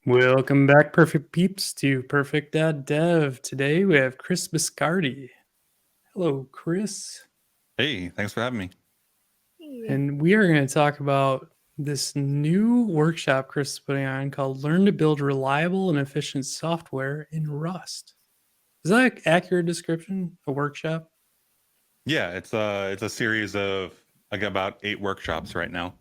Welcome back, Perfect Peeps, to Perfect.Dev. Today we have Chris Biscardi. Hello, Chris. Hey, thanks for having me. And we are going to talk about this new workshop Chris is putting on called Learn to Build Reliable and Efficient Software in Rust. Is that an accurate description? A workshop? Yeah, it's a series of I got about 8 workshops right now.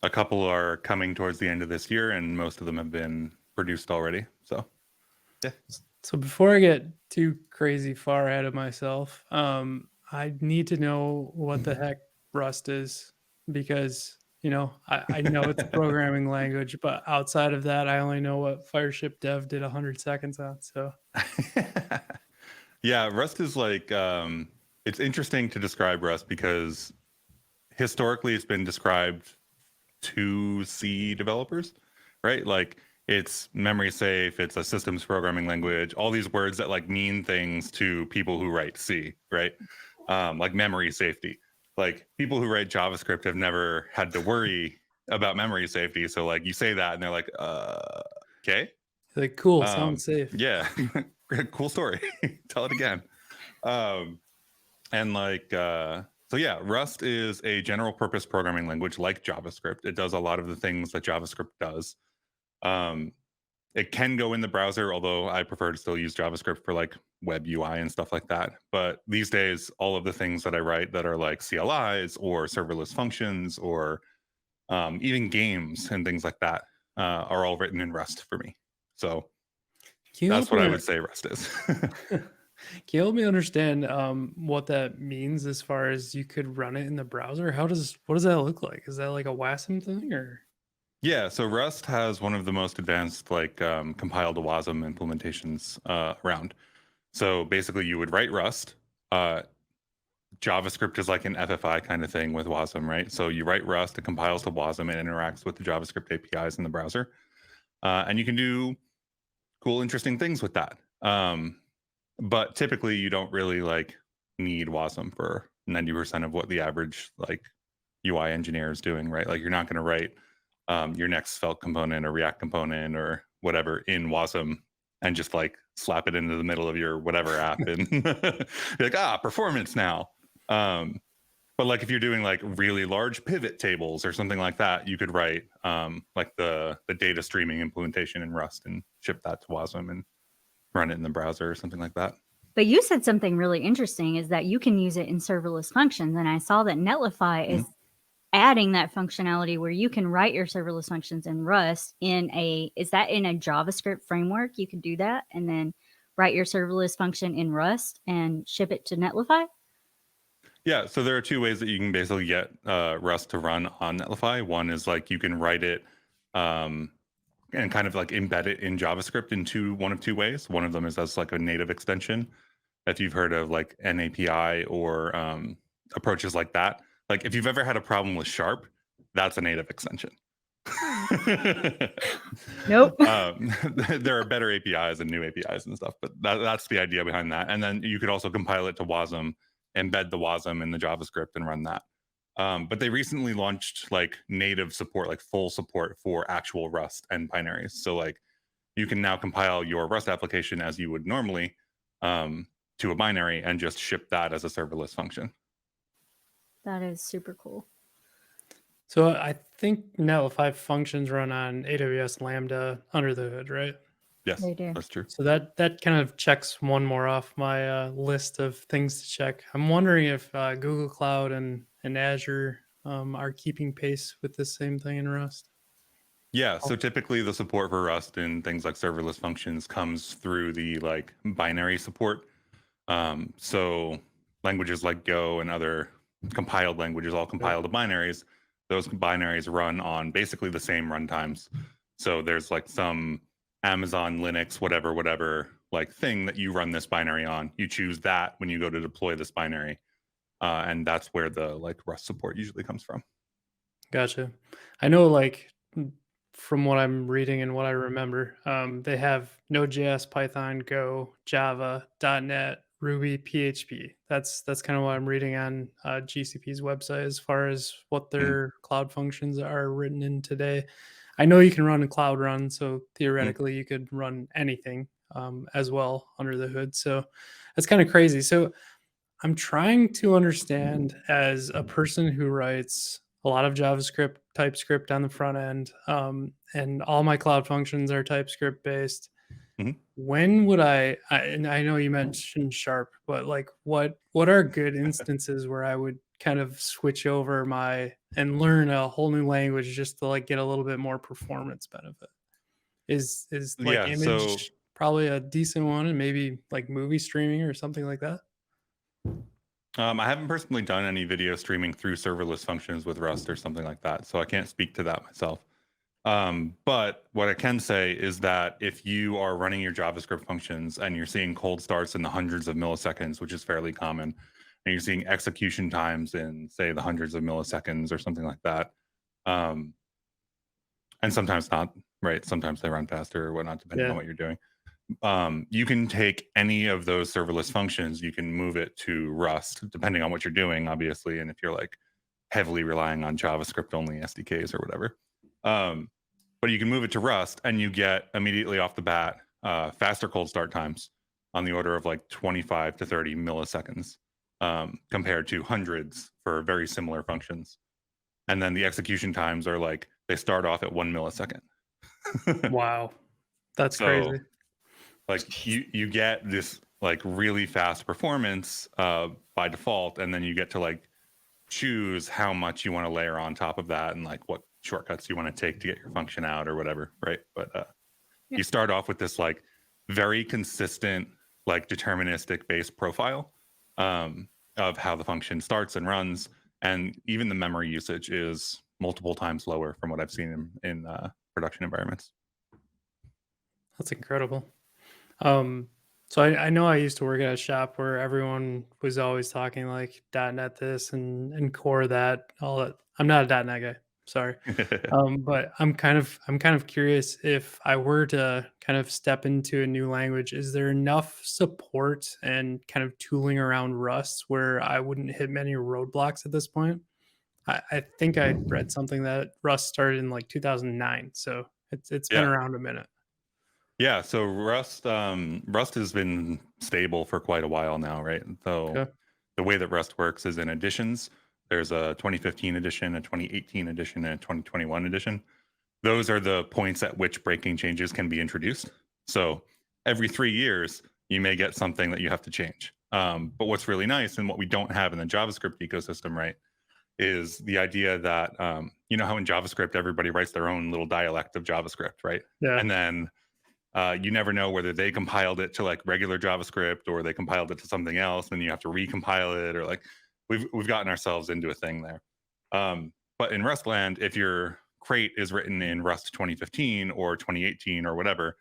A couple are coming towards the end of this year, and most of them have been produced already. So, yeah. So before I get too crazy far ahead of myself, I need to know what the heck Rust is because I know it's a programming language, but outside of that, I only know what Fireship Dev did 100 seconds on. So Yeah, Rust is like it's interesting to describe Rust because historically it's been described to C developers, right? Like it's memory safe, it's a systems programming language, all these words that like mean things to people who write C, right? Like memory safety. Like people who write JavaScript have never had to worry about memory safety. So like you say that and they're like, okay. like, cool, sounds safe. Yeah. Cool story. Tell it again. And like so yeah, Rust is a general purpose programming language like JavaScript. It does a lot of the things that JavaScript does. Um, it can go in the browser, although I prefer to still use JavaScript for like web UI and stuff like that. But these days, all of the things that I write that are like CLIs or serverless functions or even games and things like that are all written in Rust for me. So Can you that's help what me? I would say Rust is. Can you help me understand what that means as far as you could run it in the browser? What does that look like? Is that like a WASM thing or? Yeah, so Rust has one of the most advanced like compiled to WASM implementations around. So basically, you would write Rust. Uh, JavaScript is like an FFI kind of thing with WASM, right? So you write Rust, it compiles to WASM, and interacts with the JavaScript APIs in the browser, and you can do cool, interesting things with that. But typically, you don't really like need WASM for 90% of what the average like UI engineer is doing, right? Like you're not going to write your next Svelte component or React component or whatever in WASM and just like slap it into the middle of your whatever app and be like, performance now. But like if you're doing like really large pivot tables or something like that, you could write like the data streaming implementation in Rust and ship that to WASM and run it in the browser or something like that. But you said something really interesting is that you can use it in serverless functions. And I saw that Netlify is adding that functionality where you can write your serverless functions in Rust is that in a JavaScript framework? You could do that and then write your serverless function in Rust and ship it to Netlify? Yeah, so there are 2 ways that you can basically get Rust to run on Netlify. One is like you can write it and kind of like embed it in JavaScript in one of 2 ways. One of them is as like a native extension. If you've heard of like NAPI or approaches like that. Like if you've ever had a problem with Sharp, that's a native extension. Nope. There are better APIs and new APIs and stuff, but that's the idea behind that. And then you could also compile it to WASM, embed the WASM in the JavaScript and run that. But they recently launched like native support, like full support for actual Rust and binaries. So like you can now compile your Rust application as you would normally to a binary and just ship that as a serverless function. That is super cool. So I think Netlify functions run on AWS Lambda under the hood, right? Yes, They do. that's true. So that kind of checks one more off my list of things to check. I'm wondering if Google Cloud and Azure are keeping pace with the same thing in Rust. Yeah, so typically the support for Rust and things like serverless functions comes through the like binary support. So languages like Go and other compiled languages all compile to binaries. Those binaries run on basically the same runtimes. So there's like some Amazon Linux, whatever, like thing that you run this binary on. You choose that when you go to deploy this binary. And that's where the like Rust support usually comes from. Gotcha. I know, like, from what I'm reading and what I remember, they have Node.js, Python, Go, Java, .NET, Ruby, PHP. That's kind of what I'm reading on GCP's website as far as what their cloud functions are written in today. I know you can run a Cloud Run, so theoretically you could run anything as well under the hood. So that's kind of crazy. So I'm trying to understand, as a person who writes a lot of JavaScript, TypeScript on the front end, and all my cloud functions are TypeScript based. Mhm. When would and I know you mentioned Sharp, but like what are good instances where I would kind of switch over and learn a whole new language just to like get a little bit more performance benefit? Is like Yeah, so image probably a decent one, and maybe like movie streaming or something like that? I haven't personally done any video streaming through serverless functions with Rust or something like that, so I can't speak to that myself. But what I can say is that if you are running your JavaScript functions and you're seeing cold starts in the hundreds of milliseconds, which is fairly common, and you're seeing execution times in, say, the hundreds of milliseconds or something like that, um, and sometimes not, right? Sometimes they run faster or whatnot, depending on Yeah. what you're doing. You can take any of those serverless functions, you can move it to Rust, depending on what you're doing, obviously, and if you're like heavily relying on JavaScript only SDKs or whatever. But you can move it to Rust, and you get immediately off the bat faster cold start times on the order of like 25 to 30 milliseconds, compared to hundreds for very similar functions. And then the execution times are like they start off at 1 millisecond. Wow. That's So crazy. like you get this like really fast performance by default, and then you get to like choose how much you want to layer on top of that and like what shortcuts you want to take to get your function out or whatever, right? But Yeah. you start off with this like very consistent like deterministic base profile of how the function starts and runs, and even the memory usage is multiple times lower from what I've seen in production environments. That's incredible. So I know I used to work at a shop where everyone was always talking like .NET this and core that, all that. I'm not a .NET guy, sorry. But I'm kind of curious, if I were to kind of step into a new language, is there enough support and kind of tooling around Rust where I wouldn't hit many roadblocks at this point? I think I read something that Rust started in like 2009, so it's been Yeah. around a minute. Yeah, so Rust has been stable for quite a while now, right? So Okay. the way that Rust works is in editions. There's a 2015 edition, a 2018 edition, and a 2021 edition. Those are the points at which breaking changes can be introduced. So every 3 years, you may get something that you have to change. But what's really nice, and what we don't have in the JavaScript ecosystem, right, is the idea that you know how in JavaScript everybody writes their own little dialect of JavaScript, right? Yeah. And then you never know whether they compiled it to like regular JavaScript or they compiled it to something else, and you have to recompile it, or like we've gotten ourselves into a thing there. But in Rustland, if your crate is written in Rust 2015 or 2018 or whatever,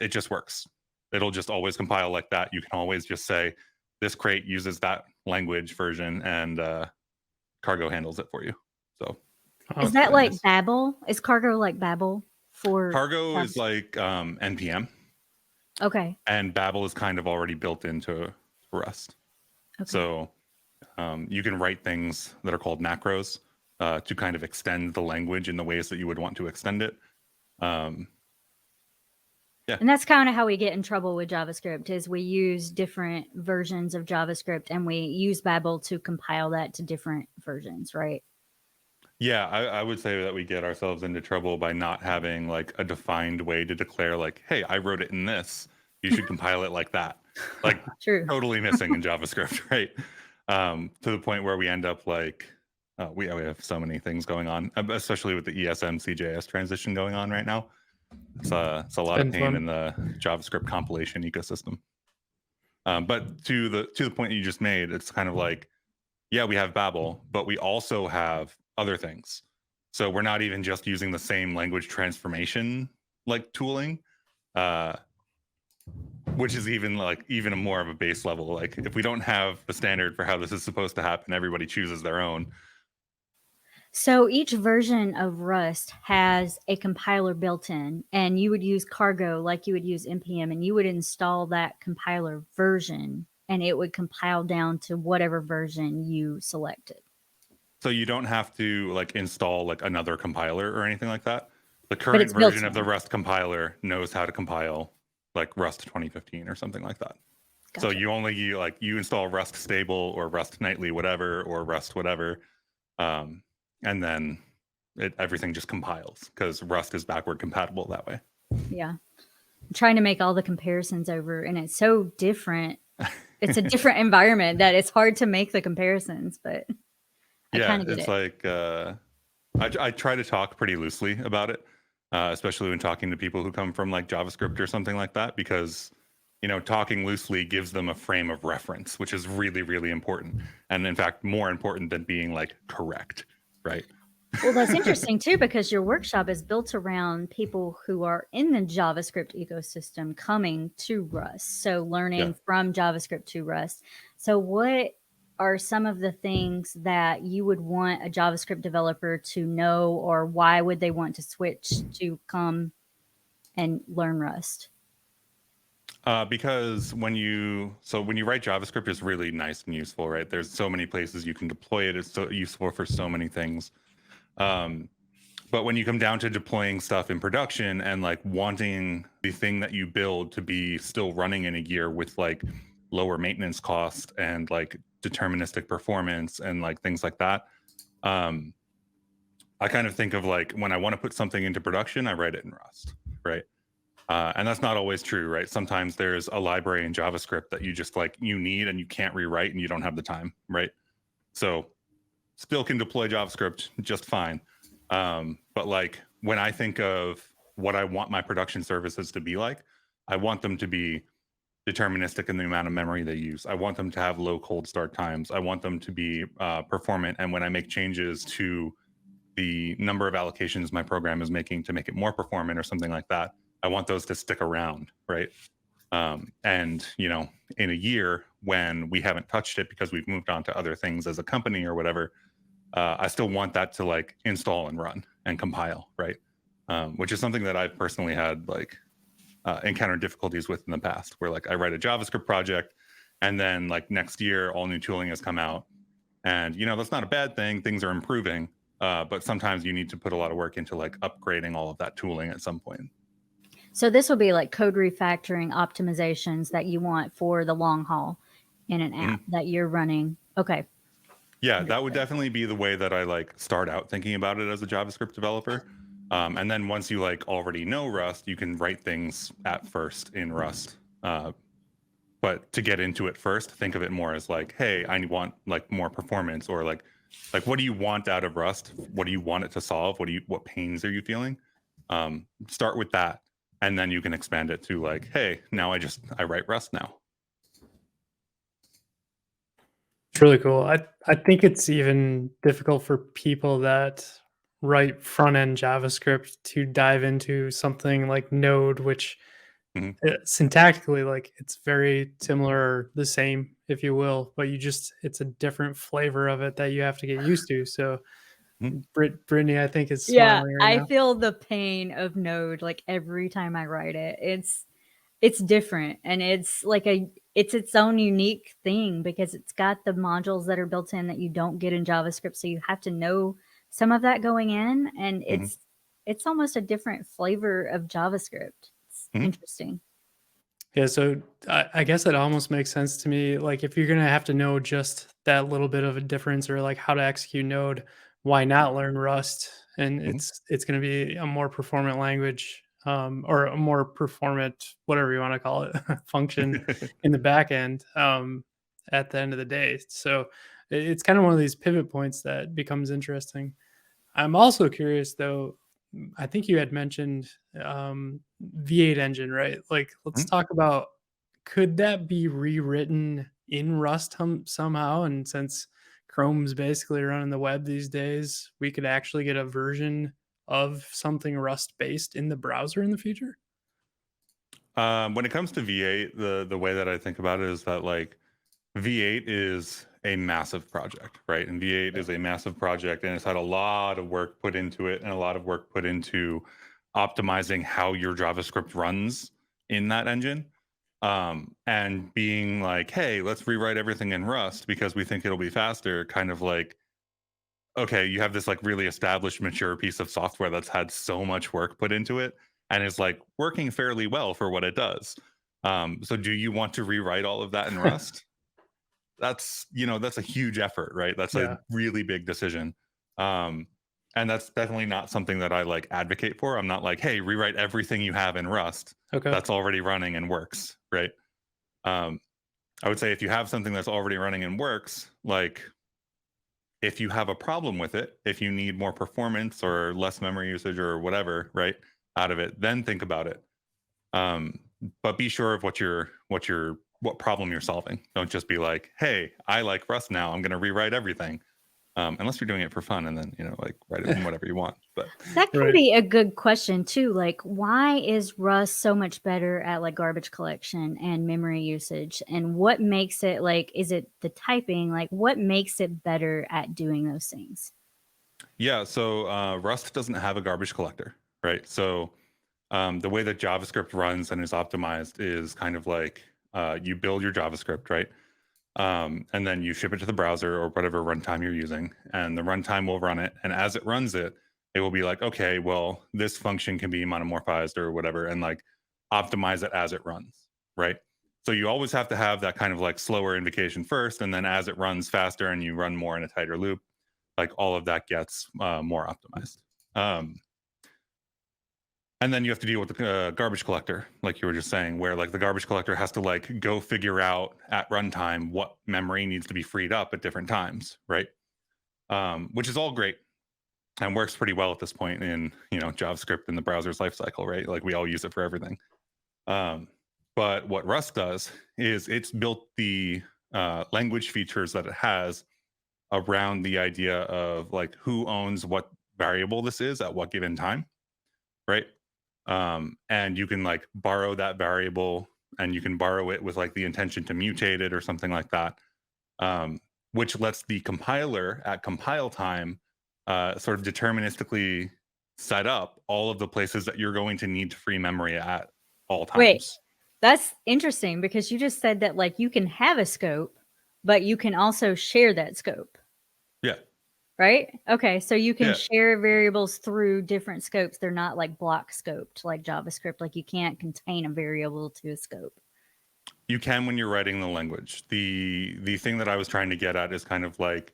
it just works. It'll just always compile like that. You can always just say this crate uses that language version, and Cargo handles it for you. So Is Oh, that like nice. Babel? Is Cargo like Babel for Cargo is Java- like npm, Okay. and Babel is kind of already built into Rust. Okay. So you can write things that are called macros to kind of extend the language in the ways that you would want to extend it. And that's kind of how we get in trouble with JavaScript, is we use different versions of JavaScript and we use Babel to compile that to different versions, right? Yeah, I would say that we get ourselves into trouble by not having like a defined way to declare like, hey, I wrote it in this. You should compile it like that. Like True. totally missing in JavaScript, right? To the point where we end up like, we have so many things going on, especially with the ESM CJS transition going on right now. It's a lot of been pain fun. in the JavaScript compilation ecosystem. But to the point that you just made, it's kind of like, yeah, we have Babel, but we also have other things. So we're not even just using the same language transformation like tooling, which is even more of a base level. Like if we don't have the standard for how this is supposed to happen, everybody chooses their own. So each version of Rust has a compiler built in, and you would use Cargo like you would use npm, and you would install that compiler version, and it would compile down to whatever version you selected. So you don't have to like install like another compiler or anything like that. The current it's built version of the in. Rust compiler knows how to compile like Rust 2015 or something like that. So Gotcha. you install Rust stable or Rust nightly, whatever, or Rust whatever, and then everything just compiles because Rust is backward compatible that way. Yeah. I'm trying to make all the comparisons over, and it's so different. It's a different environment that it's hard to make the comparisons, but I Yeah, kind of get it's it. like I try to talk pretty loosely about it, especially when talking to people who come from like JavaScript or something like that, because talking loosely gives them a frame of reference, which is really, really important, and in fact, more important than being like correct, right? Well, that's interesting too, because your workshop is built around people who are in the JavaScript ecosystem coming to Rust. So learning Yeah. from JavaScript to Rust. So what are some of the things that you would want a JavaScript developer to know, or why would they want to switch to come and learn Rust? Because when you write JavaScript, it's really nice and useful, right? There's so many places you can deploy it. It's so useful for so many things. But when you come down to deploying stuff in production and like wanting the thing that you build to be still running in a year with like lower maintenance cost and like deterministic performance and like things like that, I kind of think of like when I want to put something into production, I write it in Rust, right? And that's not always true, right? Sometimes there's a library in JavaScript that you just like you need and you can't rewrite and you don't have the time, right? So still can deploy JavaScript just fine. But like when I think of what I want my production services to be like, I want them to be deterministic in the amount of memory they use. I want them to have low cold start times. I want them to be performant. And when I make changes to the number of allocations my program is making to make it more performant or something like that, I want those to stick around, right? And in a year when we haven't touched it because we've moved on to other things as a company or whatever, I still want that to like install and run and compile, right? Which is something that I've personally had like encountered difficulties with in the past, where like I write a JavaScript project and then like next year all new tooling has come out, and that's not a bad thing. Things are improving, but sometimes you need to put a lot of work into like upgrading all of that tooling at some point. So this will be like code refactoring optimizations that you want for the long haul in an app that you're running. Okay. Yeah, that would definitely be the way that I like start out thinking about it as a JavaScript developer. And then once you like already know Rust, you can write things at first in Rust. But to get into it first, think of it more as like, hey, I want like more performance, or like what do you want out of Rust? What do you want it to solve? What pains are you feeling? Start with that, and then you can expand it to like, hey, now I write Rust now. It's really cool. I think it's even difficult for people that write front end JavaScript to dive into something like Node, which syntactically, like it's very similar or the same, if you will, but it's a different flavor of it that you have to get used to. So, Brittany, I think is smiling right now. I feel the pain of Node like every time I write it. It's different, and it's like it's its own unique thing because it's got the modules that are built in that you don't get in JavaScript. So you have to know some of that going in, and it's almost a different flavor of JavaScript. It's interesting. Yeah, so I guess it almost makes sense to me. Like if you're gonna have to know just that little bit of a difference, or like how to execute Node, why not learn Rust? And it's gonna be a more performant language, or a more performant, whatever you want to call it, function in the back end, at the end of the day. So it's kind of one of these pivot points that becomes interesting. I'm also curious though. I think you had mentioned V8 engine, right? Like, let's talk about, could that be rewritten in Rust somehow? And since Chrome's basically running the web these days, we could actually get a version of something Rust based in the browser in the future? When it comes to V8, the way that I think about it is that like V8 is a massive project, right? And V8 is a massive project, and it's had a lot of work put into it and a lot of work put into optimizing how your JavaScript runs in that engine. And being like, hey, let's rewrite everything in Rust because we think it'll be faster, kind of like okay, you have this like really established, mature piece of software that's had so much work put into it and is like working fairly well for what it does. So do you want to rewrite all of that in Rust? That's, that's a huge effort, right? That's a Yeah. really big decision. Um, and that's definitely not something that I like advocate for. I'm not like, hey, rewrite everything you have in Rust Okay. that's already running and works, right? Um, I would say if you have something that's already running and works, like if you have a problem with it, if you need more performance or less memory usage or whatever, right, out of it, then think about it. Um, but be sure of what problem you're solving. Don't just be like, hey, I like Rust now. I'm going to rewrite everything. Unless you're doing it for fun, and then like write it in whatever you want. But That can Right. be a good question too. Like, why is Rust so much better at like garbage collection and memory usage? And what makes it like, is it the typing? Like, what makes it better at doing those things? yeah, so Rust doesn't have a garbage collector, right? So the way that JavaScript runs and is optimized is kind of like you build your JavaScript, right? And then you ship it to the browser or whatever runtime you're using, and the runtime will run it. And as it runs it, it will be like, okay, well, this function can be monomorphized or whatever, and like optimize it as it runs, right? So you always have to have that kind of like slower invocation first, and then as it runs faster and you run more in a tighter loop, like all of that gets more optimized. And then you have to deal with the garbage collector, like you were just saying, where like the garbage collector has to like go figure out at runtime what memory needs to be freed up at different times, right? Which is all great and works pretty well at this point in JavaScript in the browser's lifecycle, right? Like we all use it for everything. But what Rust does is it's built the language features that it has around the idea of like who owns what variable this is at what given time, right? And you can like borrow that variable, and you can borrow it with like the intention to mutate it or something like that, which lets the compiler at compile time sort of deterministically set up all of the places that you're going to need to free memory at all times. Wait, that's interesting because you just said that like you can have a scope, but you can also share that scope. Yeah. Right? Okay, so you can Yeah. share variables through different scopes. They're not like block scoped like JavaScript. Like you can't contain a variable to a scope. You can when you're writing the language. The thing that I was trying to get at is kind of like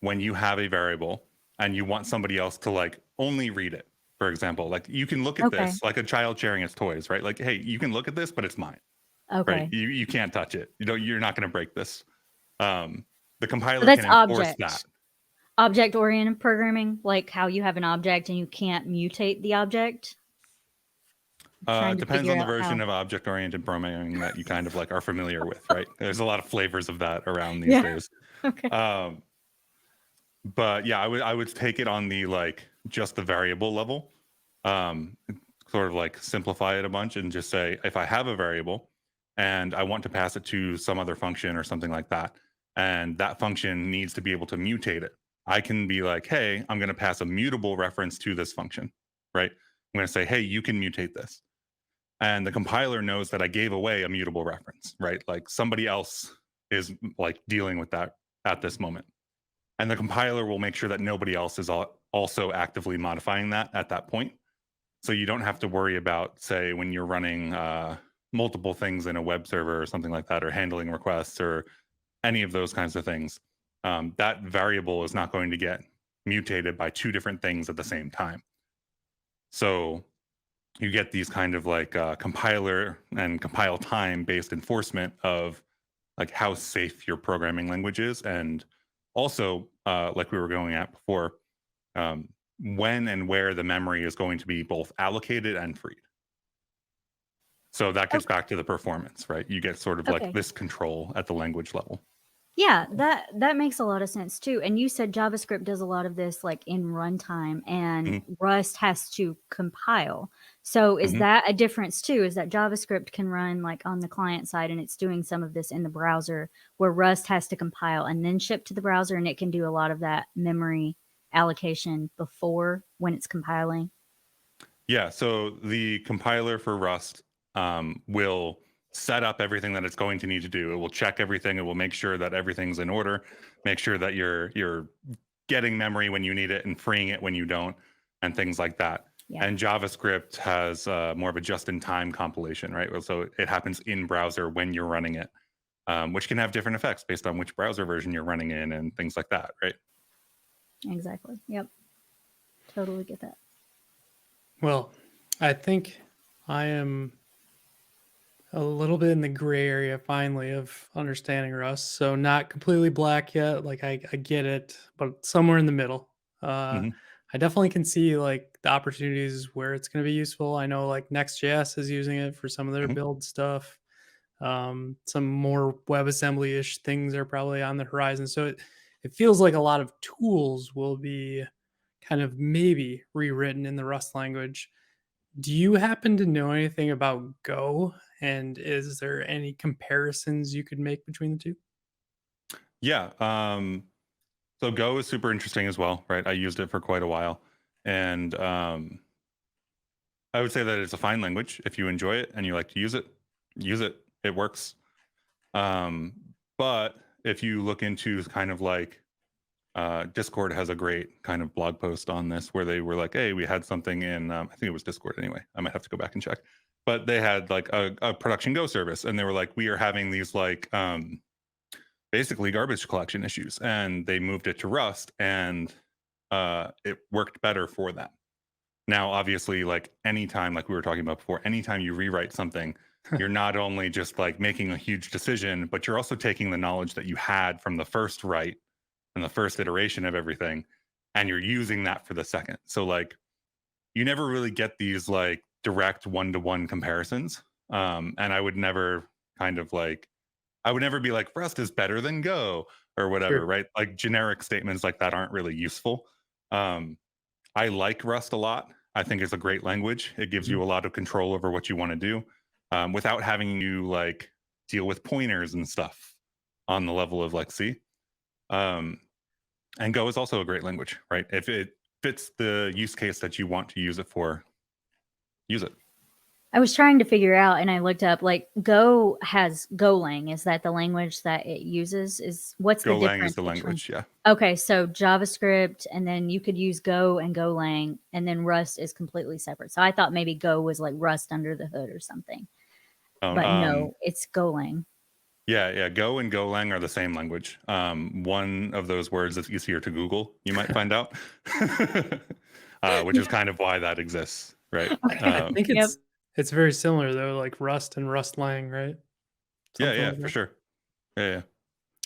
when you have a variable and you want somebody else to like only read it. For example, like you can look at Okay. this like a child sharing its toys, right? Like, hey, you can look at this, but it's mine, Okay. right? You can't touch it. You're not going to break this. The compiler So that's can enforce object. that. Object-oriented programming, like how you have an object and you can't mutate the object. Trying to Depends figure on the out version how. of object-oriented programming that you kind of like are familiar with, right? There's a lot of flavors of that around these Yeah. days. Okay. But yeah, I would take it on the like just the variable level, sort of like simplify it a bunch and just say if I have a variable and I want to pass it to some other function or something like that, and that function needs to be able to mutate it, I can be like, hey, I'm going to pass a mutable reference to this function, right? I'm going to say, hey, you can mutate this. And the compiler knows that I gave away a mutable reference, right? Like somebody else is like dealing with that at this moment. And the compiler will make sure that nobody else is also actively modifying that at that point. So you don't have to worry about, say, when you're running multiple things in a web server or something like that, or handling requests or any of those kinds of things. That variable is not going to get mutated by two different things at the same time. So you get these kind of like compiler and compile time based enforcement of like how safe your programming language is, and also like we were going at before, when and where the memory is going to be both allocated and freed. So that gets back to the performance, right? You get sort of like Okay. this control at the language level. Yeah, that makes a lot of sense too. And you said JavaScript does a lot of this like in runtime, and Rust has to compile. So is that a difference too? Is that JavaScript can run like on the client side and it's doing some of this in the browser, where Rust has to compile and then ship to the browser, and it can do a lot of that memory allocation before when it's compiling? Yeah, so the compiler for Rust will set up everything that it's going to need to do. It will check everything. It will make sure that everything's in order, make sure that your getting memory when you need it and freeing it when you don't, and things like that. Yeah. And JavaScript has more of a just-in-time compilation, right? So it happens in browser when you're running it, which can have different effects based on which browser version you're running in and things like that, right? Exactly. Yep. Totally get that. Well, I think I am a little bit in the gray area finally of understanding Rust. So not completely black yet. Like I get it, but somewhere in the middle. Mhm. I definitely can see like the opportunities where it's going to be useful. I know like Next.js is using it for some of their Mhm. build stuff. Some more WebAssembly-ish things are probably on the horizon. So it feels like a lot of tools will be kind of maybe rewritten in the Rust language. Do you happen to know anything about Go? And is there any comparisons you could make between the two? Yeah. So Go is super interesting as well, right? I used it for quite a while, and I would say that it's a fine language. If you enjoy it and you like to use it, use it. It works. But if you look into kind of like Discord has a great kind of blog post on this where they were like, hey, we had something in, I think it was Discord anyway. I might have to go back and check. But they had like a production Go service, and they were like, we are having these like basically garbage collection issues. And they moved it to Rust, and it worked better for them. Now, obviously, like anytime, like we were talking about before, anytime you rewrite something, you're not only just like making a huge decision, but you're also taking the knowledge that you had from the first write and the first iteration of everything, and you're using that for the second. So like you never really get these like direct one-to-one comparisons. And I would never kind of like I would never be like Rust is better than Go or whatever, Sure. right? Like generic statements like that aren't really useful. Um, I like Rust a lot. I think it's a great language. It gives you a lot of control over what you want to do, without having you like deal with pointers and stuff on the level of like C. Um, and Go is also a great language, right? If it fits the use case that you want to use it for, use it. I was trying to figure out, and I looked up like Go has Golang. Is that the language that it uses? Is what's the Golang difference is the between? language, yeah. Okay, so JavaScript, and then you could use Go and Golang, and then Rust is completely separate. So I thought maybe Go was like Rust under the hood or something, Um, but um, no, it's Golang. yeah. Go and Golang are the same language. One of those words is easier to Google, you might find out, which is kind of why that exists, right? Okay. I think Yep. it's very similar though, like Rust and Rustlang, right? Something Yeah, like for that. sure. Yeah.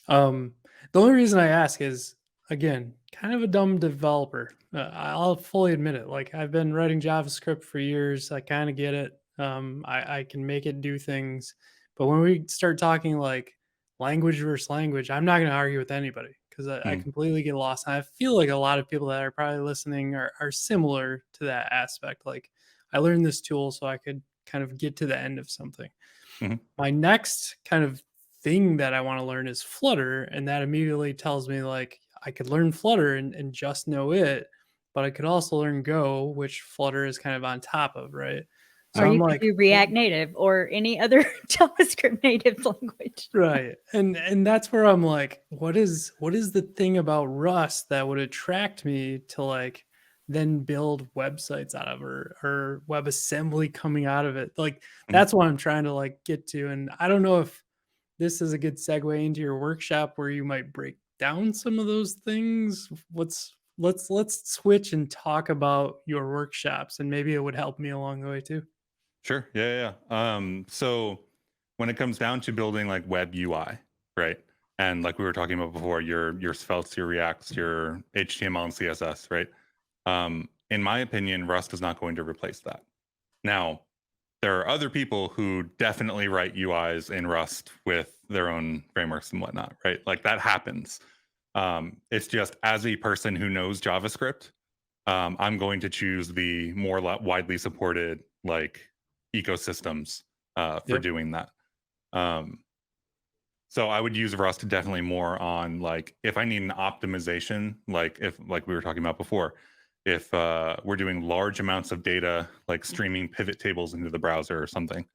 Um, the only reason I ask is again, kind of a dumb developer. I'll fully admit it. Like I've been writing JavaScript for years. I kind of get it. I can make it do things, but when we start talking like language versus language, I'm not going to argue with anybody because I Mhm. completely get lost. And I feel like a lot of people that are probably listening are similar to that aspect. Like I learned this tool so I could kind of get to the end of something. Mhm. My next kind of thing that I want to learn is Flutter. And that immediately tells me like I could learn Flutter and just know it, but I could also learn Go, which Flutter is kind of on top of, right? So Or I'm you could like, do React Native or any other JavaScript native language. right. And that's where I'm like, what is the thing about Rust that would attract me to like then build websites out of or WebAssembly coming out of it? Like Mhm. that's what I'm trying to like get to. And I don't know if this is a good segue into your workshop where you might break down some of those things. Let's switch and talk about your workshops and maybe it would help me along the way too. Sure. So when it comes down to building like web UI, right? And like we were talking about before, your Sveltes, your Reacts, your HTML and CSS, right? In my opinion, Rust is not going to replace that. Now, there are other people who definitely write UIs in Rust with their own frameworks and whatnot, right? Like that happens. It's just as a person who knows JavaScript, I'm going to choose the more widely supported like ecosystems for Yep. doing that. Um, so I would use Rust definitely more on like if I need an optimization, like if like we were talking about before, if we're doing large amounts of data, like streaming pivot tables into the browser or something,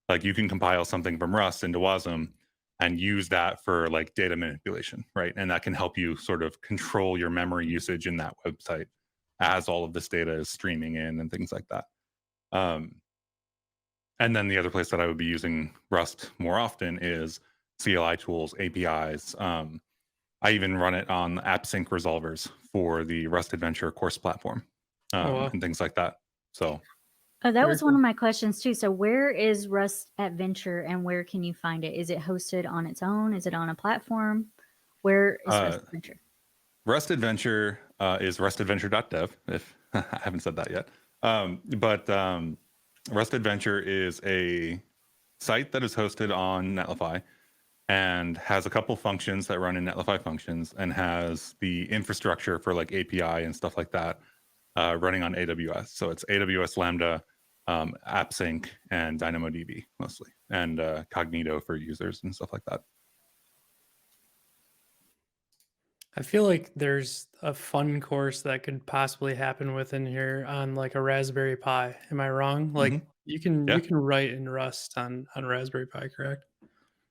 like you can compile something from Rust into Wasm and use that for like data manipulation, right? And that can help you sort of control your memory usage in that website as all of this data is streaming in and things like that. Um, and then the other place that I would be using Rust more often is CLI tools, APIs. I even run it on AppSync resolvers for the Rust Adventure course platform, wow. and things like that. So Oh, that Very was one cool. of my questions too. So where is Rust Adventure and where can you find it? Is it hosted on its own? Is it on a platform? Where is Rust Adventure? Rust Adventure is rustadventure.dev, if I haven't said that yet. But Rust Adventure is a site that is hosted on Netlify and has a couple functions that run in Netlify functions and has the infrastructure for like API and stuff like that running on AWS. So it's AWS Lambda, AppSync, and DynamoDB mostly, and Cognito for users and stuff like that. I feel like there's a fun course that could possibly happen within here on like a Raspberry Pi. Am I wrong? Like you Yeah. can write in Rust on Raspberry Pi, correct?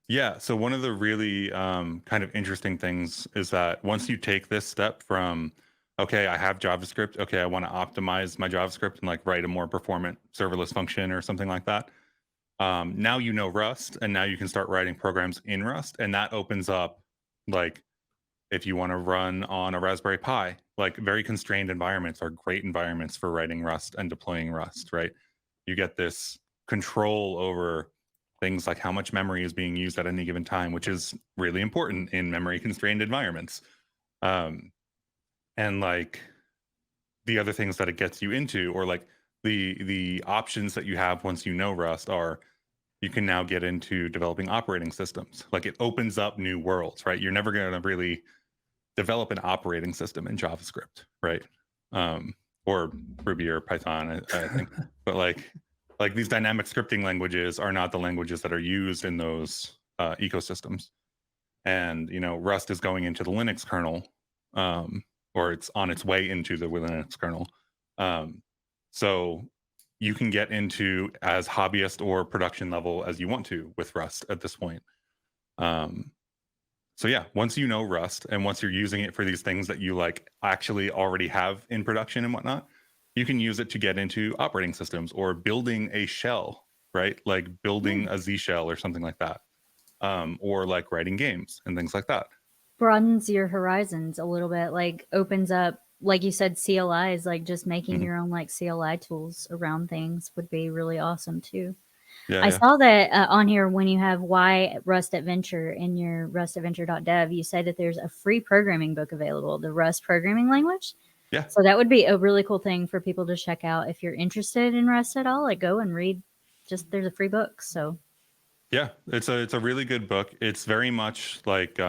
Yeah. So one of the really kind of interesting things is that once you take this step from, okay, I have JavaScript. Okay, I want to optimize my JavaScript and like write a more performant serverless function or something like that. Now you know Rust, and now you can start writing programs in Rust, and that opens up like if you want to run on a Raspberry Pi, like very constrained environments are great environments for writing Rust and deploying Rust, right? You get this control over things like how much memory is being used at any given time, which is really important in memory constrained environments. And like the other things that it gets you into, or like the options that you have once you know Rust are you can now get into developing operating systems. Like it opens up new worlds, right? You're never going to really develop an operating system in JavaScript, right? Or Ruby or Python, I think. But like these dynamic scripting languages are not the languages that are used in those ecosystems. And you know, Rust is going into the Linux kernel, or it's on its way into the Linux kernel. So you can get into as hobbyist or production level as you want to with Rust at this point. So yeah, once you know Rust and once you're using it for these things that you like actually already have in production and whatnot, you can use it to get into operating systems or building a shell, right? Like building a Z shell or something like that, or like writing games and things like that. Broadens your horizons a little bit, like opens up, like you said, CLIs, like just making your own like CLI tools around things would be really awesome too. Yeah, I yeah. saw that on here when you have why Rust Adventure in your rustadventure.dev, you say that there's a free programming book available, the Rust programming language. Yeah. So that would be a really cool thing for people to check out if you're interested in Rust at all. Like go and read. Just there's a free book. So Yeah, it's a really good book. It's very much like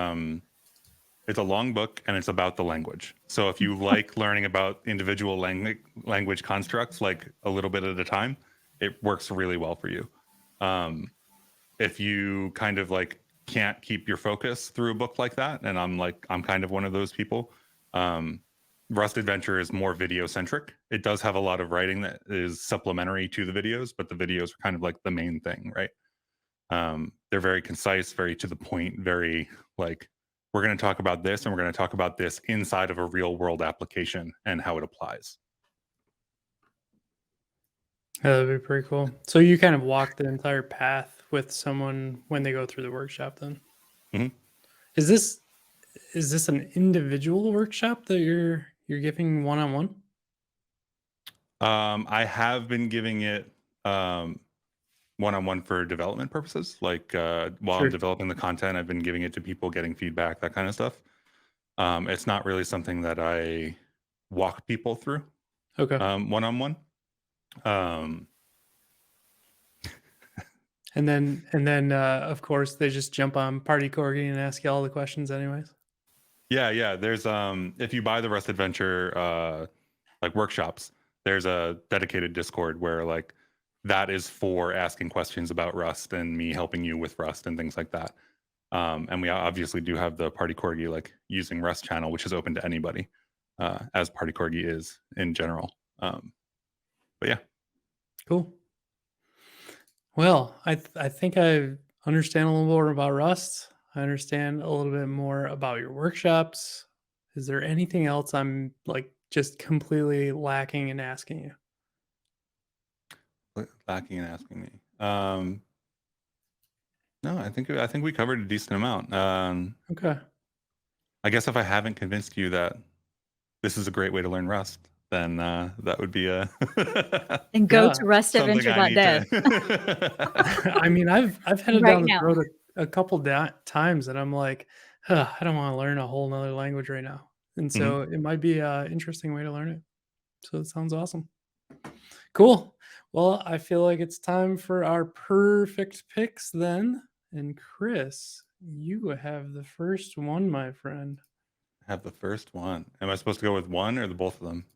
it's a long book and it's about the language. So if you like learning about individual language constructs, like a little bit at a time, it works really well for you. If you kind of like can't keep your focus through a book like that, and I'm kind of one of those people, Rust Adventure is more video centric. It does have a lot of writing that is supplementary to the videos, but the videos are kind of like the main thing, right? They're very concise, very to the point, very like, we're going to talk about this and we're going to talk about this inside of a real world application and how it applies. Yeah, that'd be pretty cool. So you kind of walk the entire path with someone when they go through the workshop then. Mhm. Is this an individual workshop that you're giving one-on-one? I have been giving it one-on-one for development purposes. Like while Sure. I'm developing the content, I've been giving it to people, getting feedback, that kind of stuff. It's not really something that I walk people through Okay. one-on-one. And then of course they just jump on Party Corgi and ask you all the questions anyways. Yeah. There's if you buy the Rust Adventure like workshops, there's a dedicated Discord where like that is for asking questions about Rust and me helping you with Rust and things like that. And we obviously do have the Party Corgi like using Rust channel, which is open to anybody, as Party Corgi is in general. But yeah. Cool. Well, I think I've understand a little more about Rust. I understand a little bit more about your workshops. Is there anything else I'm like just completely lacking in asking you? Lacking and asking me. No, I think we covered a decent amount. Okay. I guess if I haven't convinced you that this is a great way to learn Rust, then that would be a And go Yeah. to something I need rustadventure.dev to. I mean, I've headed right down this now. road a couple times, and I'm like, "Huh, I don't want to learn a whole nother language right now." And Mhm. so it might be an interesting way to learn it. So it sounds awesome. Cool. Well, I feel like it's time for our perfect picks then. And Chris, you have the first one, my friend. Have the first one. Am I supposed to go with one or the both of them?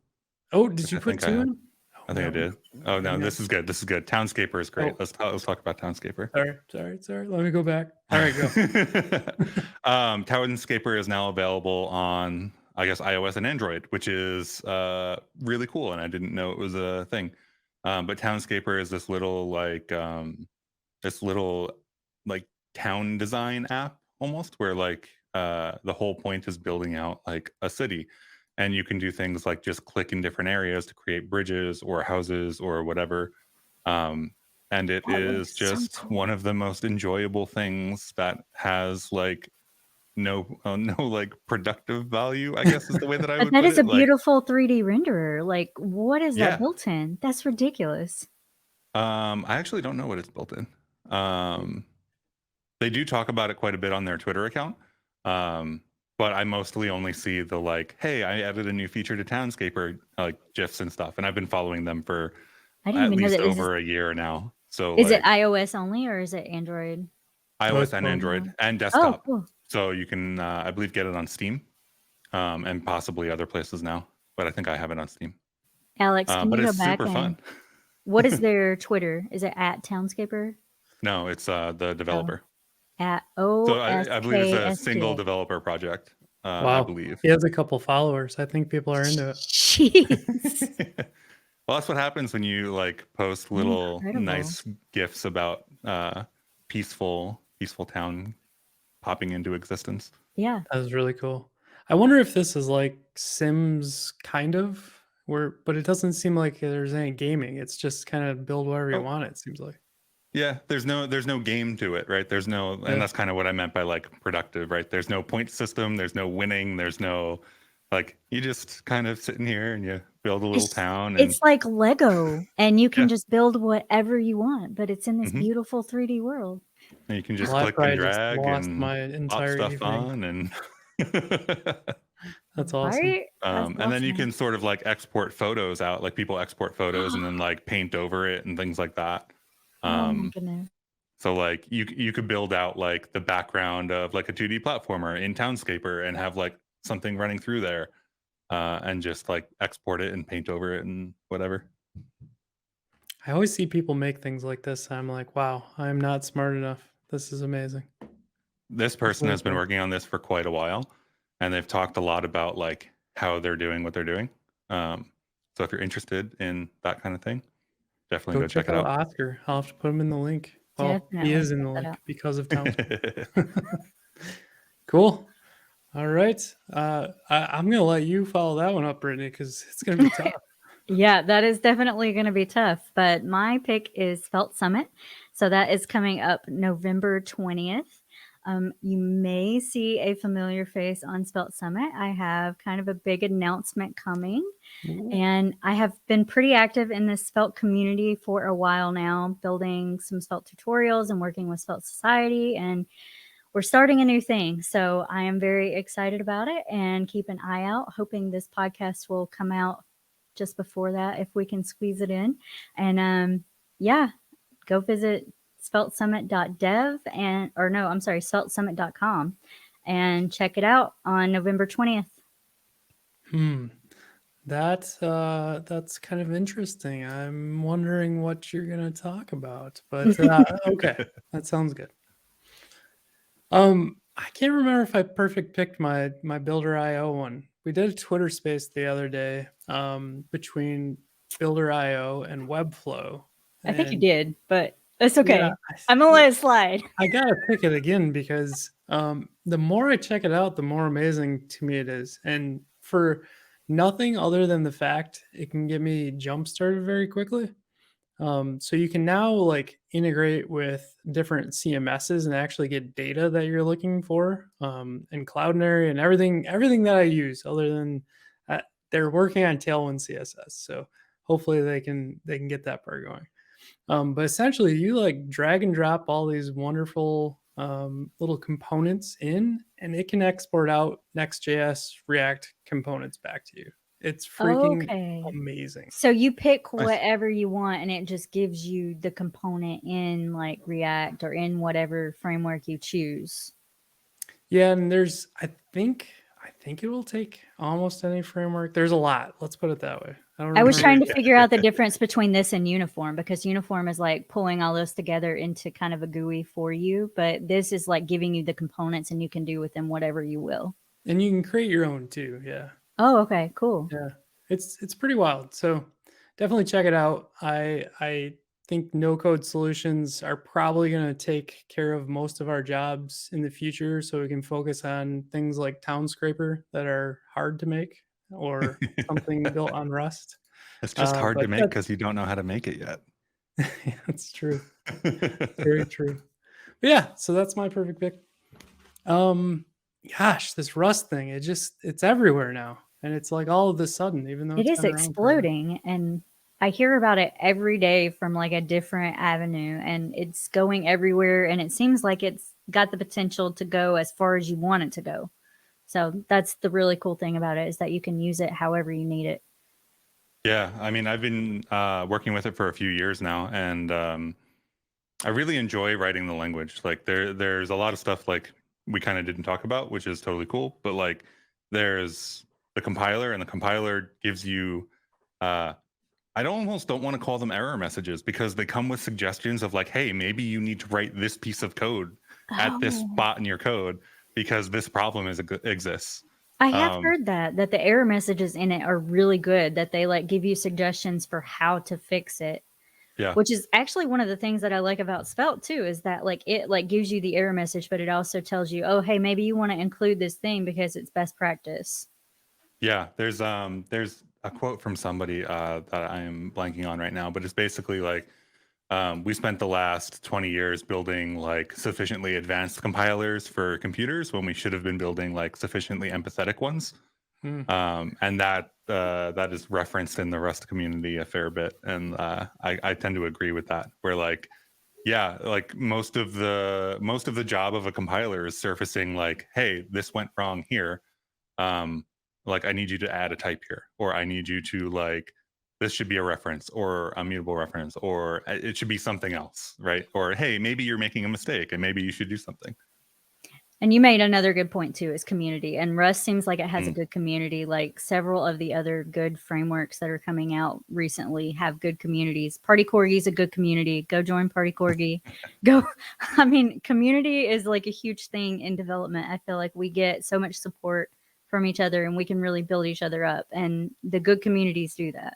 Oh, did Which you I put think I two have. in? Oh, I think I no. did. Oh no, Dang it. this is good. This is good. Townscaper is great. Oh. Let's talk about Townscaper. Sorry. Let me go back. All right, go. Townscaper is now available on, I guess, iOS and Android, which is really cool, and I didn't know it was a thing. But Townscaper is this little like town design app almost, where like the whole point is building out like a city, and you can do things like just click in different areas to create bridges or houses or whatever. Um, and it That is looks so just cool. one of the most enjoyable things that has like no like productive value, I guess is the way that I But would that put is a it. Like, beautiful 3D renderer. Like, what is that yeah, built in? That's ridiculous. I actually don't know what it's built in. They do talk about it quite a bit on their Twitter account. But I mostly only see the like, hey, I added a new feature to Townscaper, like GIFs and stuff, and I've been following them for I didn't at even know least that. over a year now. So Is it like iOS only or is it Android? Oh, it's iOS and both. Android and Oh, desktop. cool. So you can, I believe, get it on Steam, and possibly other places now. But I think I have it on Steam. Alex, can But you go it's back super fun. and what is their Twitter? Is it at Townscaper? No, it's the Oh, developer. at So I believe it's a single OSKSJ. developer project. I Wow. believe. He has a couple followers. I think people are into it. Jeez. Well, that's what happens when you like post little Incredible. nice gifs about peaceful town popping into existence. Yeah. That was really cool. I wonder if this is like Sims kind of but it doesn't seem like there's any gaming. It's just kind of build whatever you Oh, want, it seems like. yeah, there's no game to it, right? There's no, Yeah. and that's kind of what I meant by like productive, right? There's no point system, there's no winning, there's no like, you just kind of sitting here and you build a little town, and It's like Lego, and you can Yeah. just build whatever you want, but it's in this Mhm. beautiful 3D world. and you can just Well, I click and probably just drag lost and my pop entire stuff evening. on, and That's awesome. Right? That's and then you awesome. can sort of like export photos out, like people export photos and then like paint over it and things like that. Oh my Um, goodness. so like you could build out like the background of like a 2D platformer in Townscaper and have like something running through there, and just like export it and paint over it and whatever. I always see people make things like this. And I'm like, wow, I'm not smart enough. This is amazing. This person really has been cool. working on this for quite a while, and they've talked a lot about like how they're doing what they're doing. So if you're interested in that kind of thing, definitely Go go check check it out out. Oscar. I'll have to put him in the link. Well, Definitely he is in check the that link out. because of Townscaper. Cool. All right. I'm going to let you follow that one up, Brittany, because it's going to be tough. Yeah, that is definitely going to be tough. But my pick is Felt Summit. So that is coming up November 20th. You may see a familiar face on Spelt Summit. I have kind of a big announcement coming. Ooh. And I have been pretty active in the Svelte community for a while now, building some Svelte tutorials and working with Svelte Society. And we're starting a new thing. So I am very excited about it, and keep an eye out, hoping this podcast will come out just before that if we can squeeze it in. And yeah, go visit sveltesummit.dev sveltesummit.com and check it out on November 20th. That's kind of interesting. I'm wondering what you're gonna talk about, but okay, that sounds good. I can't remember if I perfect picked my Builder IO one. We did a Twitter space the other day, between Builder IO and Webflow. I think you and did, but It's okay. Yeah, I'm gonna let it slide. I gotta pick it again because the more I check it out, the more amazing to me it is. And for nothing other than the fact it can get me jump started very quickly. So you can now like integrate with different CMSs and actually get data that you're looking for. And Cloudinary and everything that I use, other than they're working on Tailwind CSS. So hopefully they can get that part going. But essentially, you like drag and drop all these wonderful little components in, and it can export out Next.js React components back to you. It's freaking Okay. amazing. So you pick Nice. whatever you want, and it just gives you the component in like React or in whatever framework you choose. Yeah, and I think it will take almost any framework. There's a lot. Let's put it that way. I don't I was remember. trying to figure out the difference between this and Uniform, because Uniform is like pulling all those together into kind of a GUI for you, but this is like giving you the components and you can do with them whatever you will. And you can create your own too. Yeah. Oh, okay, cool. Yeah, it's pretty wild. So definitely check it out. I think no code solutions are probably going to take care of most of our jobs in the future, so we can focus on things like Town Scraper that are hard to make, or something built on Rust. It's just hard but to make that's- because you don't know how to make it yet. Yeah, that's true. Very true. But yeah, so that's my perfect pick. Gosh, this Rust thing, it's everywhere now. And it's like all of a sudden, even though It it's is been around forever. exploding, and I hear about it every day from like a different avenue, and it's going everywhere, and it seems like it's got the potential to go as far as you want it to go. So that's the really cool thing about it, is that you can use it however you need it. Yeah, I mean, I've been working with it for a few years now, and I really enjoy writing the language. Like there's a lot of stuff like we kind of didn't talk about, which is totally cool. But like there's the compiler, and the compiler gives you I almost don't want to call them error messages, because they come with suggestions of like, hey, maybe you need to write this piece of code at this Oh. spot in your code because this problem exists. I have heard that the error messages in it are really good, that they like give you suggestions for how to fix it. Yeah. Which is actually one of the things that I like about Svelte too, is that like it like gives you the error message, but it also tells you, oh, hey, maybe you want to include this thing because it's best practice. Yeah, there's a quote from somebody that I am blanking on right now, but it's basically like we spent the last 20 years building like sufficiently advanced compilers for computers when we should have been building like sufficiently empathetic ones. And that is referenced in the Rust community a fair bit, and I tend to agree with that. Where like, yeah, like most of the job of a compiler is surfacing like, hey, this went wrong here. Like I need you to add a type here, or I need you to like, this should be a reference or a mutable reference, or it should be something else, right? Or hey, maybe you're making a mistake and maybe you should do something. And you made another good point too, is community. And Rust seems like it has a good community. Like several of the other good frameworks that are coming out recently have good communities. Party Corgi is a good community. Go join Party Corgi. Go. I mean, community is like a huge thing in development. I feel like we get so much support from each other, and we can really build each other up. And the good communities do that.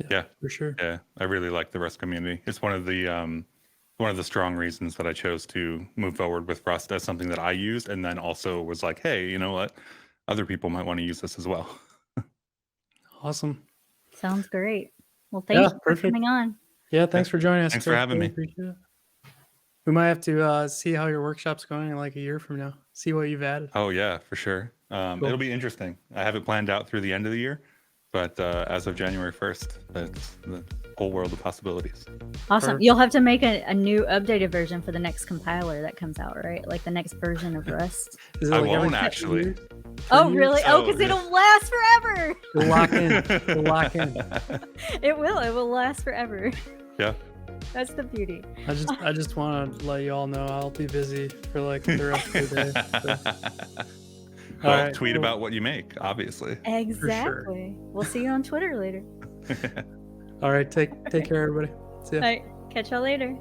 Yeah, for sure. Yeah, I really like the Rust community. It's one of the strong reasons that I chose to move forward with Rust as something that I used, and then also was like, hey, you know what? Other people might want to use this as well. Awesome. Sounds great. Well, thanks for coming on. Yeah, thanks for joining us. Thanks for having me. Appreciate it. We might have to see how your workshop's going in like a year from now. See what you've added. Oh yeah, for sure. Cool. It'll be interesting. I have it planned out through the end of the year, but as of January 1st, it's the whole world of possibilities. Awesome. Perfect. You'll have to make a new updated version for the next compiler that comes out, right? Like the next version of Rust. Is it I like every won't 2 actually. years? Oh, 3 years? really? Oh, because yeah. it'll last forever. We'll lock in. We'll lock in. It will. It will last forever. Yeah. That's the beauty. I just want to let you all know I'll be busy for like the rest of the day. So. Well, All right, tweet cool. about what you make, obviously. Exactly. We'll see you on Twitter later. All right, take care, everybody. See ya. All right. Catch y'all later.